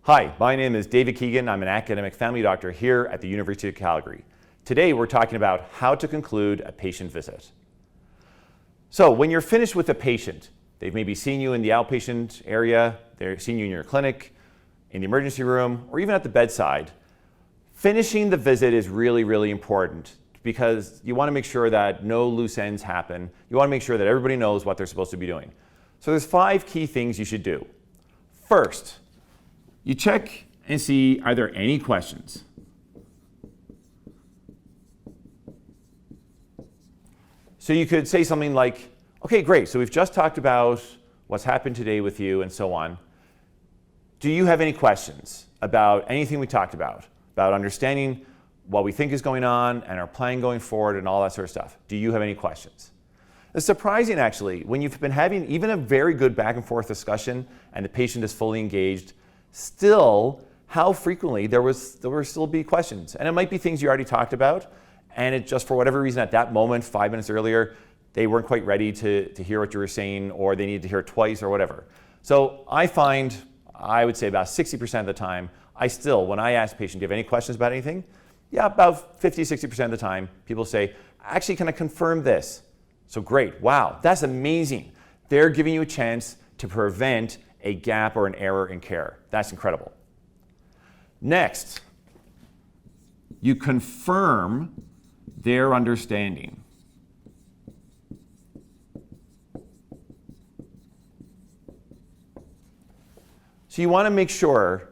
Hi, my name is David Keegan. I'm an academic family doctor here at the University of Calgary. Today we're talking about how to conclude a patient visit. So when you're finished with a patient, they've maybe seen you in the outpatient area, they're seeing you in your clinic, in the emergency room, or even at the bedside. Finishing the visit is really, really important because you want to make sure that no loose ends happen. You want to make sure that everybody knows what they're supposed to be doing. So there's 5 key things you should do. First, you check and see, are there any questions? So you could say something like, okay, great, so we've just talked about what's happened today with you and so on. Do you have any questions about anything we talked about understanding what we think is going on and our plan going forward and all that sort of stuff? Do you have any questions? It's surprising, actually, when you've been having even a very good back and forth discussion and the patient is fully engaged, still, how frequently there will still be questions. And it might be things you already talked about, and it just for whatever reason at that moment, 5 minutes earlier, they weren't quite ready to hear what you were saying, or they needed to hear it twice or whatever. So I find, I would say about 60% of the time, when I ask a patient, do you have any questions about anything? Yeah, about 50, 60% of the time, people say, actually, can I confirm this? So great, wow, that's amazing. They're giving you a chance to prevent a gap or an error in care. That's incredible. Next, you confirm their understanding. So you want to make sure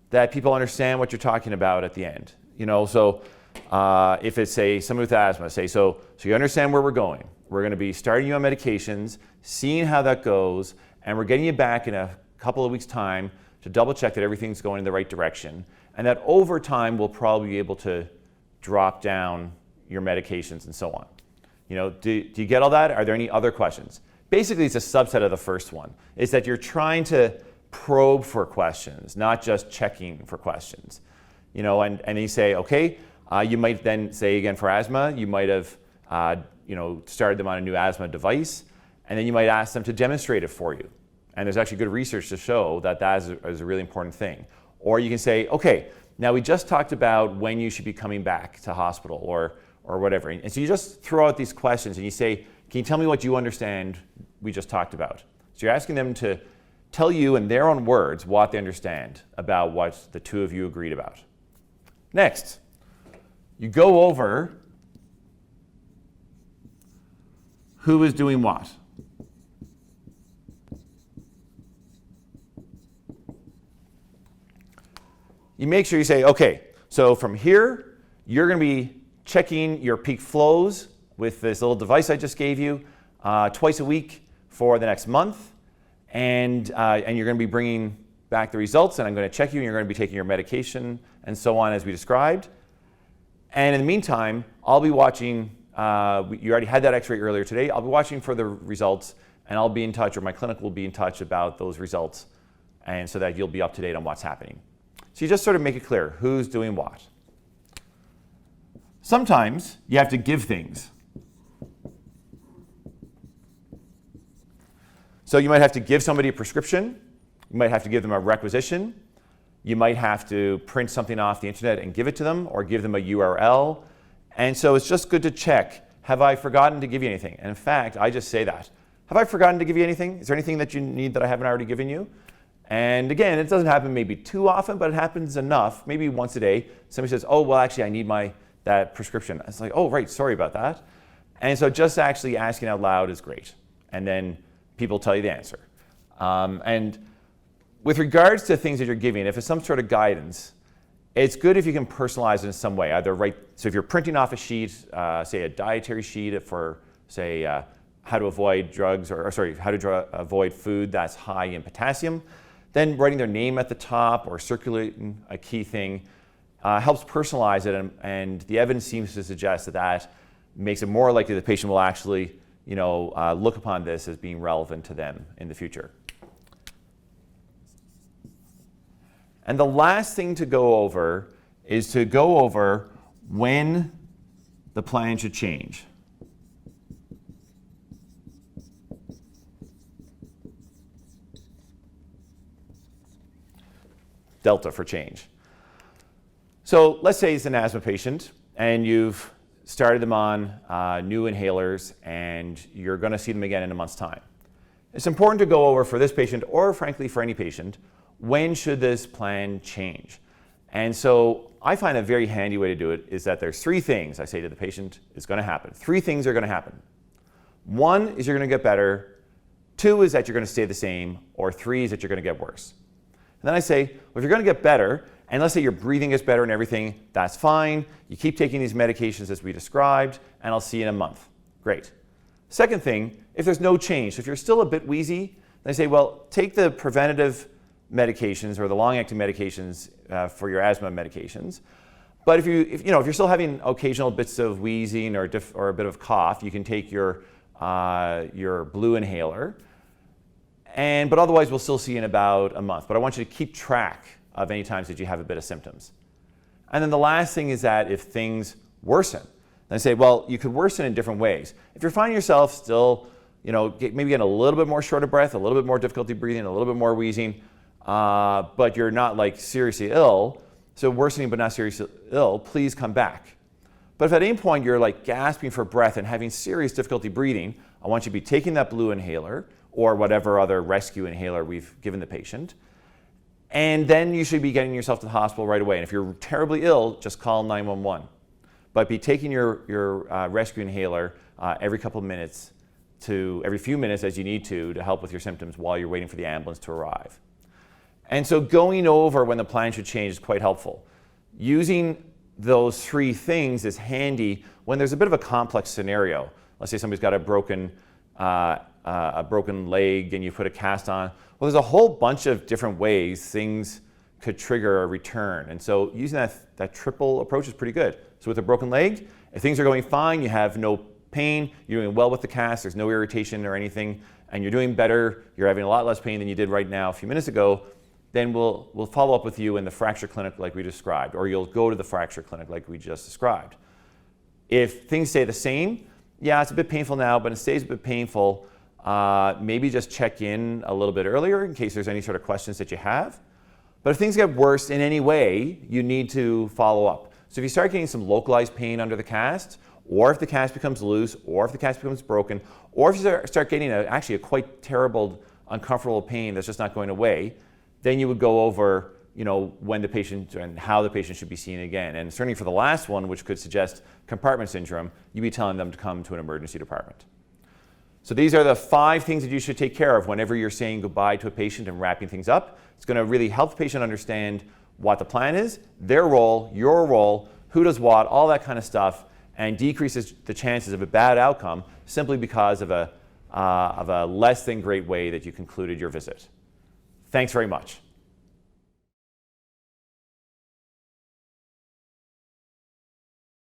that people understand what you're talking about at the end. So if it's somebody with asthma, so you understand where we're going. We're going to be starting you on medications, seeing how that goes, and we're getting you back in a couple of weeks' time to double check that everything's going in the right direction, and that over time we'll probably be able to drop down your medications and so on. Do you get all that? Are there any other questions? Basically, it's a subset of the first one. It's that you're trying to probe for questions, not just checking for questions. And you say, okay, you might then say again for asthma, you might have started them on a new asthma device, and then you might ask them to demonstrate it for you. And there's actually good research to show that is a really important thing. Or you can say, okay, now we just talked about when you should be coming back to hospital or whatever. And so you just throw out these questions and you say, can you tell me what you understand we just talked about? So you're asking them to tell you in their own words what they understand about what the two of you agreed about. Next, you go over who is doing what. You make sure you say, okay, so from here, you're going to be checking your peak flows with this little device I just gave you twice a week for the next month. And you're going to be bringing back the results, and I'm going to check you, and you're going to be taking your medication, and so on as we described. And in the meantime, I'll be watching, you already had that x-ray earlier today, I'll be watching for the results, and I'll be in touch, or my clinic will be in touch about those results, and so that you'll be up to date on what's happening. So you just sort of make it clear who's doing what. Sometimes you have to give things. So you might have to give somebody a prescription, you might have to give them a requisition, you might have to print something off the internet and give it to them, or give them a URL. And so it's just good to check, have I forgotten to give you anything? And in fact, I just say that. Have I forgotten to give you anything? Is there anything that you need that I haven't already given you? And again, it doesn't happen maybe too often, but it happens enough, maybe once a day. Somebody says, oh, well, actually, I need that prescription. It's like, oh, right, sorry about that. And so just actually asking out loud is great. And then people tell you the answer. And with regards to things that you're giving, if it's some sort of guidance, it's good if you can personalize it in some way. So if you're printing off a sheet, say a dietary sheet for, say, how to avoid drugs, how to avoid food that's high in potassium, then writing their name at the top or circulating a key thing helps personalize it, and the evidence seems to suggest that makes it more likely the patient will actually look upon this as being relevant to them in the future. And the last thing to go over is to go over when the plan should change. delta for change. So let's say it's an asthma patient and you've started them on new inhalers and you're going to see them again in a month's time. It's important to go over for this patient, or frankly for any patient, when should this plan change? And so I find a very handy way to do it is that there's 3 things I say to the patient is going to happen. 3 things are going to happen. 1 is you're going to get better, 2 is that you're going to stay the same, or 3 is that you're going to get worse. And then I say, well, if you're going to get better, and let's say your breathing gets better and everything, that's fine. You keep taking these medications as we described, and I'll see you in a month. Great. Second thing, if there's no change, so if you're still a bit wheezy, then I say, well, take the preventative medications or the long-acting medications for your asthma medications. But if you're still having occasional bits of wheezing or a bit of cough, you can take your blue inhaler. But otherwise, we'll still see you in about a month. But I want you to keep track of any times that you have a bit of symptoms. And then the last thing is that if things worsen, then I say, well, you could worsen in different ways. If you're finding yourself still, maybe getting a little bit more short of breath, a little bit more difficulty breathing, a little bit more wheezing, but you're not like seriously ill, so worsening but not seriously ill, please come back. But if at any point you're like gasping for breath and having serious difficulty breathing, I want you to be taking that blue inhaler or whatever other rescue inhaler we've given the patient. And then you should be getting yourself to the hospital right away. And if you're terribly ill, just call 911. But be taking your rescue inhaler every couple of minutes every few minutes as you need to help with your symptoms while you're waiting for the ambulance to arrive. And so going over when the plan should change is quite helpful. Using those 3 things is handy when there's a bit of a complex scenario. Let's say somebody's got a broken leg and you put a cast on. Well, there's a whole bunch of different ways things could trigger a return. And so using that triple approach is pretty good. So with a broken leg, if things are going fine, you have no pain, you're doing well with the cast, there's no irritation or anything, and you're doing better, you're having a lot less pain than you did right now a few minutes ago, then we'll follow up with you in the fracture clinic like we described, or you'll go to the fracture clinic like we just described. If things stay the same, yeah, it's a bit painful now, but it stays a bit painful, maybe just check in a little bit earlier in case there's any sort of questions that you have. But if things get worse in any way, you need to follow up. So if you start getting some localized pain under the cast, or if the cast becomes loose, or if the cast becomes broken, or if you start getting actually a quite terrible, uncomfortable pain that's just not going away, then you would go over when the patient and how the patient should be seen again. And certainly for the last one, which could suggest compartment syndrome, you'd be telling them to come to an emergency department. So these are the 5 things that you should take care of whenever you're saying goodbye to a patient and wrapping things up. It's going to really help the patient understand what the plan is, their role, your role, who does what, all that kind of stuff, and decreases the chances of a bad outcome simply because of a less than great way that you concluded your visit. Thanks very much.